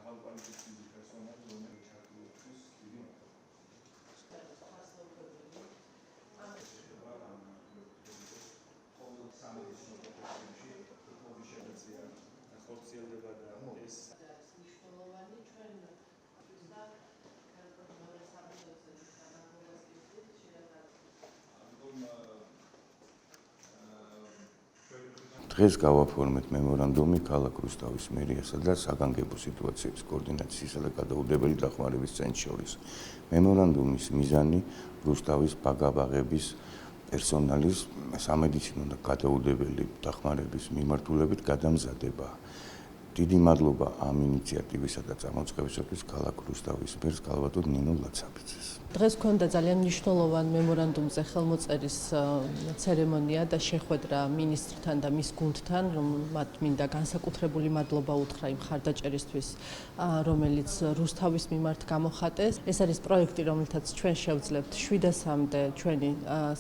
მაღალკვალიფიციური პერსონალი, რომელიც ჩართულობისთვის დიდი დღეს გავაფორმეთ მემორანდუმი ქალაქ რუსთავის მერიასა და საგანგებო სიტუაციების კოორდინაციისა და გადაუდებელი დახმარების ცენტრის შორის. მემორანდუმის მიზანი რუსთავის ბაგაბაღების პერსონალის სამედიცინო და გადაუდებელი დახმარების მიმართულებით გადამზადება. დიდი მადლობა ამ ინიციატივისა და წამოწყებისათვის ქალაქ რუსთავის მერს კალბატონ ნინო ლაცაბიძეს. დღეს გვქონდა ძალიან მნიშვნელოვანი მემორანდუმზე ხელმოწერის ცერემონია და შეხვედრა მინისტრთან და მის გუნდთან, მათ მინდა განსაკუთრებული მადლობა უთხრა იმ ხარდაჭერისთვის, რომელიც რუსთავის მიმართ გამოხატეს. ეს არის პროექტი, რომელთაც ჩვენ შევძლებთ 700-მდე ჩვენი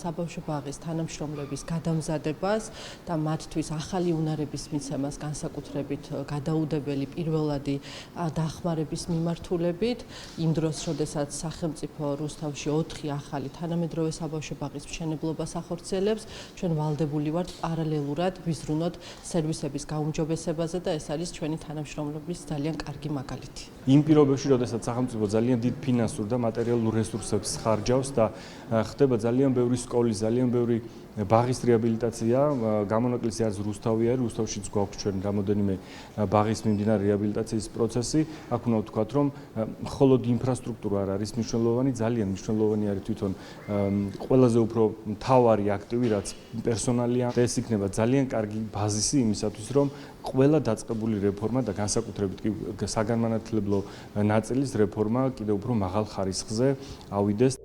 საბავშვო ბაღის თანამშრომლების გადამზადებას და მათთვის ახალი უნარების მიცემას განსაკუთრებით გადაუდებელი პირველადი დახმარების მიმართულებით. იმ დროს, როდესაც სახელმწიფო რუსთავში 4 ახალი თანამედროვე საბავშვო ბაღის მშენებლობას ახორციელებს, ჩვენ ვალდებული ვართ პარალელურად ვიზრუნოთ სერვისების გაუმჯობესებაზე და ეს არის ჩვენი თანამშრომლობის ძალიან კარგი მაგალითი. იმ პირობებში, როდესაც სახელმწიფო ძალიან დიდ ფინანსურ და მატერიალურ რესურსებს ხარჯავს და ხდება ძალიან ბევრი სკოლის, ძალიან ბევრი ბაღის რეაბილიტაცია, გამონაკლისი არის რუსთავი არის, რუსთავშიც გვაქვს ჩვენ რამოდენიმე ბაღის მიმდინარე რეაბილიტაციის პროცესი. აქ უნდა ვთქვათ, რომ მხოლოდ ინფრასტრუქტურა არ არის მნიშვნელოვანი, ძალიან მნიშვნელოვანი არის თვითონ ყველაზე უფრო მთავარი აქტივი, რაც პერსონალია. ეს იქნება ძალიან კარგი ბაზისი იმისათვის, რომ ყველა დაწყებული რეფორმა და განსაკუთრებით კი საგანმანათლებლო ნაწილის რეფორმა კიდევ უფრო მაღალ ხარისხზე ავიდეს.